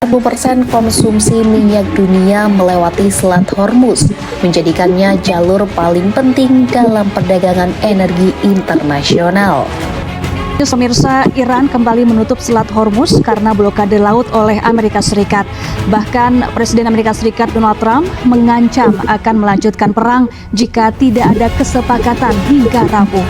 60% konsumsi minyak dunia melewati Selat Hormuz, menjadikannya jalur paling penting dalam perdagangan energi internasional. Pemirsa, Iran kembali menutup Selat Hormuz karena blokade laut oleh Amerika Serikat. Bahkan Presiden Amerika Serikat Donald Trump mengancam akan melanjutkan perang jika tidak ada kesepakatan hingga Rabu.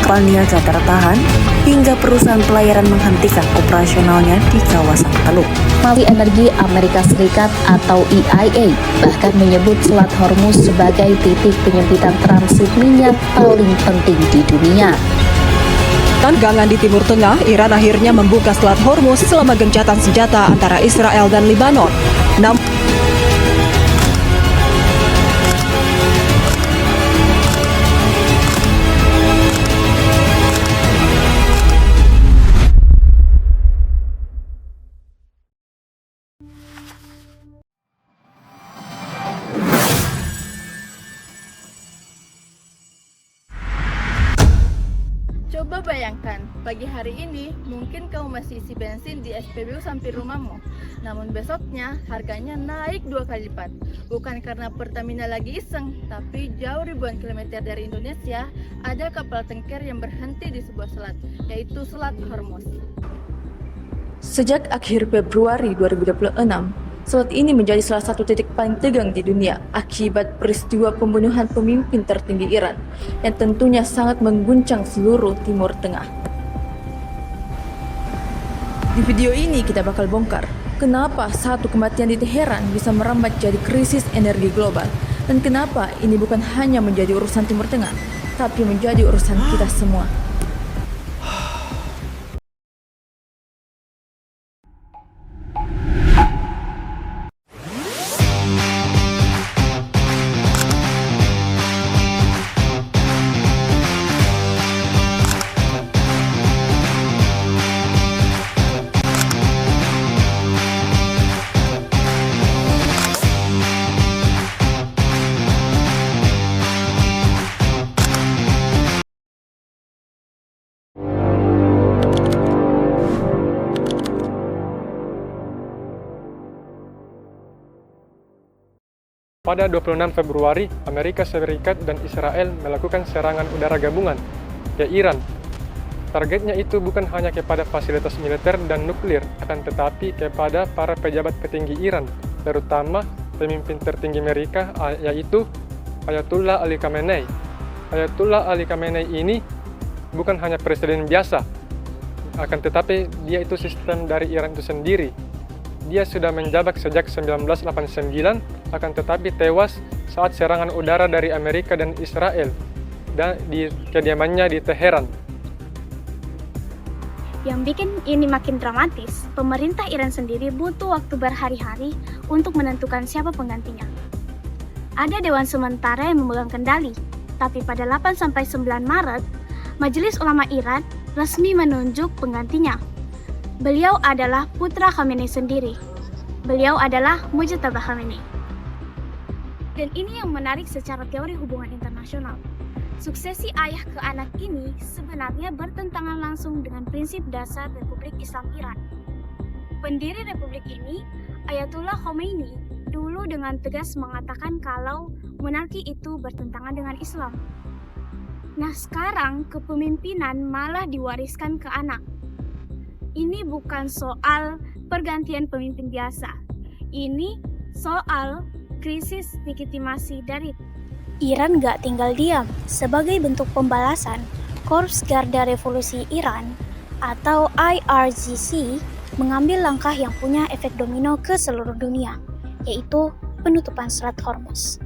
Niaga tertahan hingga perusahaan pelayaran menghentikan operasionalnya di kawasan Teluk. Mali Energi Amerika Serikat atau EIA bahkan menyebut Selat Hormuz sebagai titik penyempitan transit minyak paling penting di dunia. Tegangan di Timur Tengah, Iran akhirnya membuka Selat Hormuz selama gencatan senjata antara Israel dan Lebanon. Coba bayangkan, pagi hari ini mungkin kamu masih isi bensin di SPBU sampai rumahmu. Namun besoknya harganya naik 2 kali lipat. Bukan karena Pertamina lagi iseng, tapi jauh ribuan kilometer dari Indonesia ada kapal tanker yang berhenti di sebuah selat, yaitu Selat Hormuz. Sejak akhir Februari 2026, selat ini menjadi salah satu titik paling tegang di dunia akibat peristiwa pembunuhan pemimpin tertinggi Iran yang tentunya sangat mengguncang seluruh Timur Tengah. Di video ini kita bakal bongkar kenapa satu kematian di Teheran bisa merambat jadi krisis energi global, dan kenapa ini bukan hanya menjadi urusan Timur Tengah, tapi menjadi urusan kita semua. Pada 26 Februari, Amerika Serikat dan Israel melakukan serangan udara gabungan ke Iran. Targetnya itu bukan hanya kepada fasilitas militer dan nuklir, akan tetapi kepada para pejabat petinggi Iran, terutama pemimpin tertinggi Amerika, yaitu Ayatollah Ali Khamenei. Ayatollah Ali Khamenei ini bukan hanya presiden biasa, akan tetapi dia itu sistem dari Iran itu sendiri. Dia sudah menjabat sejak 1989, akan tetapi tewas saat serangan udara dari Amerika dan Israel dan di kediamannya di Teheran. Yang bikin ini makin dramatis, pemerintah Iran sendiri butuh waktu berhari-hari untuk menentukan siapa penggantinya. Ada dewan sementara yang memegang kendali, tapi pada 8-9 Maret, Majelis Ulama Iran resmi menunjuk penggantinya. Beliau adalah putra Khamenei sendiri. Beliau adalah Mujtaba Khamenei. Dan ini yang menarik secara teori hubungan internasional. Suksesi ayah ke anak ini sebenarnya bertentangan langsung dengan prinsip dasar Republik Islam Iran. Pendiri Republik ini, Ayatollah Khomeini, dulu dengan tegas mengatakan kalau monarki itu bertentangan dengan Islam. Nah, sekarang kepemimpinan malah diwariskan ke anak. Ini bukan soal pergantian pemimpin biasa. Ini soal krisis legitimasi dari Iran gak tinggal diam. Sebagai bentuk pembalasan, Korps Garda Revolusi Iran atau IRGC mengambil langkah yang punya efek domino ke seluruh dunia, yaitu penutupan Selat Hormuz.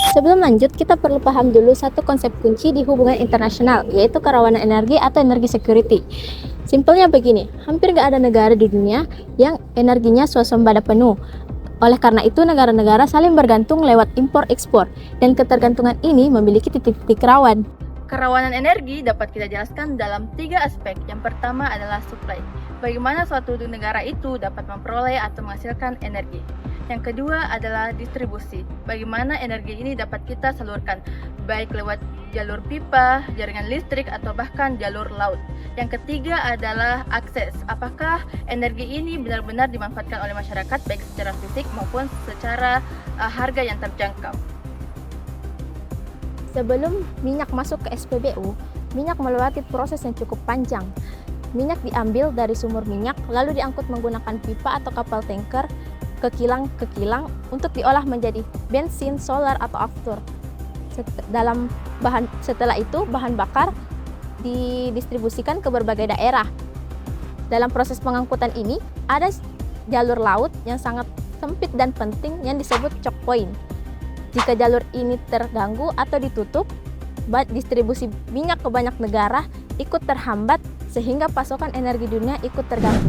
Sebelum lanjut, kita perlu paham dulu satu konsep kunci di hubungan internasional, yaitu kerawanan energi atau energi security. Simpelnya begini, hampir gak ada negara di dunia yang energinya swasembada penuh. Oleh karena itu, negara-negara saling bergantung lewat impor-ekspor, dan ketergantungan ini memiliki titik-titik rawan. Kerawanan energi dapat kita jelaskan dalam 3 aspek. Yang pertama adalah supply. Bagaimana suatu negara itu dapat memperoleh atau menghasilkan energi. Yang kedua adalah distribusi. Bagaimana energi ini dapat kita salurkan, baik lewat jalur pipa, jaringan listrik, atau bahkan jalur laut. Yang ketiga adalah akses. Apakah energi ini benar-benar dimanfaatkan oleh masyarakat, baik secara fisik maupun secara harga yang terjangkau. Sebelum minyak masuk ke SPBU, minyak melewati proses yang cukup panjang. Minyak diambil dari sumur minyak, lalu diangkut menggunakan pipa atau kapal tanker ke kilang untuk diolah menjadi bensin, solar, atau aftur. Setelah itu, bahan bakar didistribusikan ke berbagai daerah. Dalam proses pengangkutan ini, ada jalur laut yang sangat sempit dan penting yang disebut choke point. Jika jalur ini terganggu atau ditutup, distribusi minyak ke banyak negara ikut terhambat sehingga pasokan energi dunia ikut terganggu.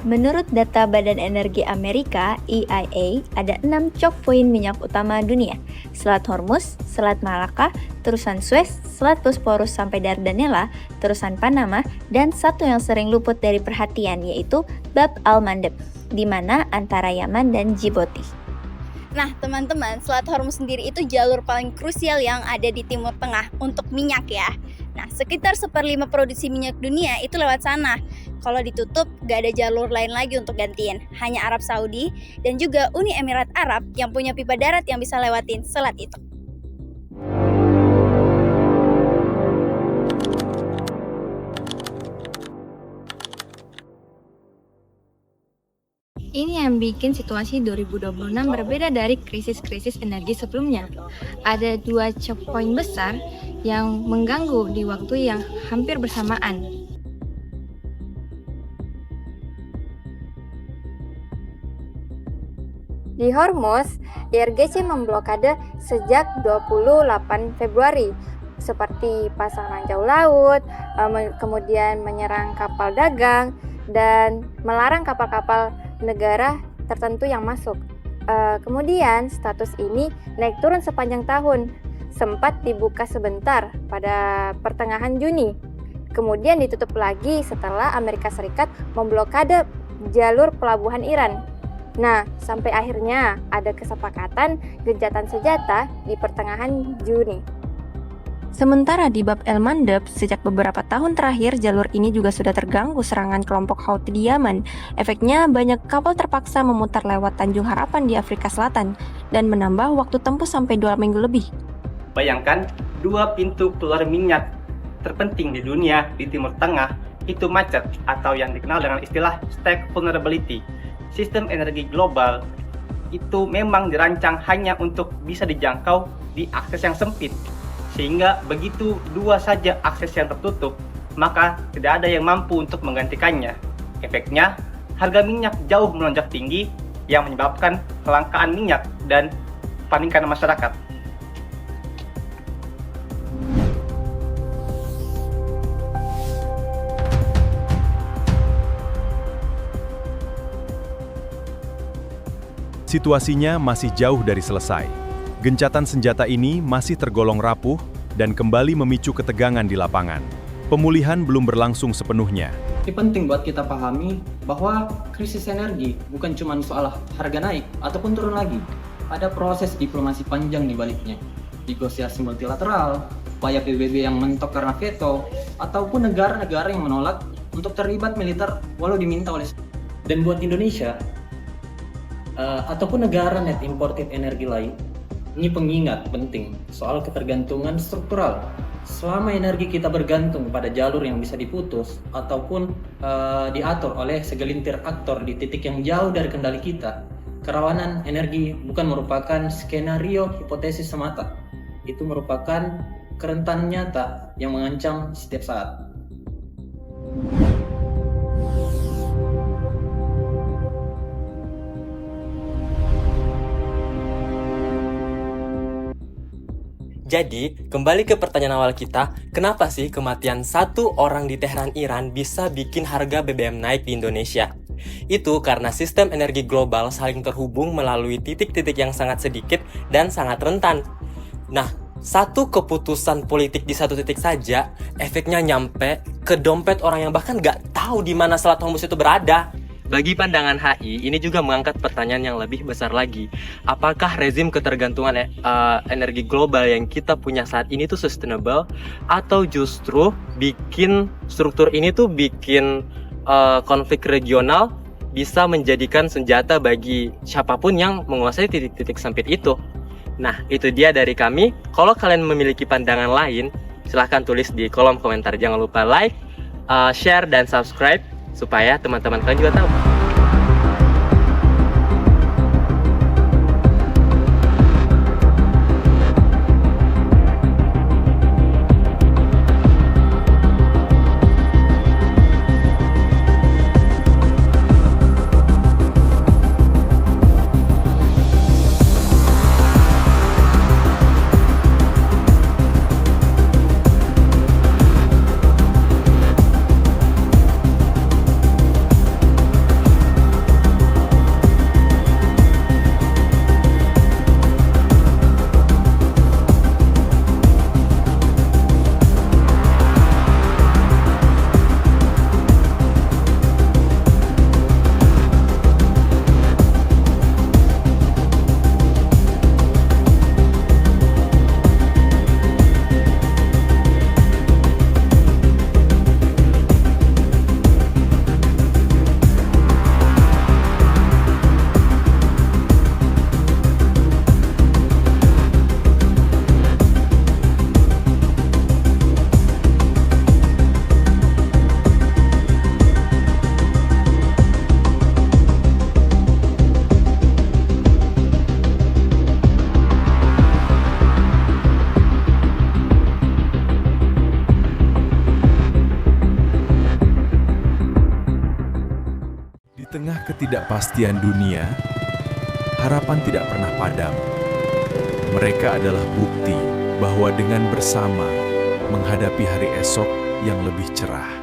Menurut data Badan Energi Amerika, EIA, ada 6 choke point minyak utama dunia. Selat Hormuz, Selat Malaka, terusan Suez, Selat Bosporus sampai Dardanella, terusan Panama, dan satu yang sering luput dari perhatian yaitu Bab al-Mandeb, di mana antara Yaman dan Djibouti. Nah, teman-teman, Selat Hormuz sendiri itu jalur paling krusial yang ada di Timur Tengah untuk minyak ya. Nah, sekitar 1/5 produksi minyak dunia itu lewat sana. Kalau ditutup, gak ada jalur lain lagi untuk gantiin. Hanya Arab Saudi dan juga Uni Emirat Arab yang punya pipa darat yang bisa lewatin selat itu. Ini yang bikin situasi 2026 berbeda dari krisis-krisis energi sebelumnya. Ada 2 choke point besar yang mengganggu di waktu yang hampir bersamaan. Di Hormuz, IRGC memblokade sejak 28 Februari, seperti pasang ranjau laut, kemudian menyerang kapal dagang, dan melarang kapal-kapal negara tertentu yang masuk. Kemudian status ini naik turun sepanjang tahun, sempat dibuka sebentar pada pertengahan Juni. Kemudian ditutup lagi setelah Amerika Serikat memblokade jalur pelabuhan Iran. Nah, sampai akhirnya ada kesepakatan gencatan senjata di pertengahan Juni. Sementara di Bab el-Mandeb, sejak beberapa tahun terakhir jalur ini juga sudah terganggu serangan kelompok Houthi di Yaman. Efeknya banyak kapal terpaksa memutar lewat Tanjung Harapan di Afrika Selatan dan menambah waktu tempuh sampai 2 minggu lebih. Bayangkan, 2 pintu keluar minyak terpenting di dunia di Timur Tengah itu macet atau yang dikenal dengan istilah stack vulnerability. Sistem energi global itu memang dirancang hanya untuk bisa dijangkau di akses yang sempit. Sehingga begitu 2 saja akses yang tertutup, maka tidak ada yang mampu untuk menggantikannya. Efeknya, harga minyak jauh melonjak tinggi yang menyebabkan kelangkaan minyak dan kepanikan masyarakat. Situasinya masih jauh dari selesai. Gencatan senjata ini masih tergolong rapuh dan kembali memicu ketegangan di lapangan. Pemulihan belum berlangsung sepenuhnya. Ini penting buat kita pahami bahwa krisis energi bukan cuma soal harga naik ataupun turun lagi. Ada proses diplomasi panjang di baliknya. Negosiasi multilateral, upaya PBB yang mentok karena veto, ataupun negara-negara yang menolak untuk terlibat militer walau diminta oleh. Dan buat Indonesia, ataupun negara net imported energi lain, ini pengingat penting soal ketergantungan struktural. Selama energi kita bergantung pada jalur yang bisa diputus ataupun diatur oleh segelintir aktor di titik yang jauh dari kendali kita, kerawanan energi bukan merupakan skenario hipotesis semata. Itu merupakan kerentanan nyata yang mengancam setiap saat. Jadi, kembali ke pertanyaan awal kita, kenapa sih kematian 1 orang di Teheran, Iran bisa bikin harga BBM naik di Indonesia? Itu karena sistem energi global saling terhubung melalui titik-titik yang sangat sedikit dan sangat rentan. Nah, satu keputusan politik di satu titik saja, efeknya nyampe ke dompet orang yang bahkan gak tahu di mana Selat Hormuz itu berada. Bagi pandangan HI, ini juga mengangkat pertanyaan yang lebih besar lagi. Apakah rezim ketergantungan energi global yang kita punya saat ini tuh sustainable, atau justru bikin struktur ini tuh bikin konflik regional bisa menjadikan senjata bagi siapapun yang menguasai titik-titik sempit itu. Nah, itu dia dari kami. Kalau kalian memiliki pandangan lain, silahkan tulis di kolom komentar. Jangan lupa like, share, dan subscribe supaya teman-teman kalian juga tahu. Di tengah ketidakpastian dunia, harapan tidak pernah padam. Mereka adalah bukti bahwa dengan bersama menghadapi hari esok yang lebih cerah.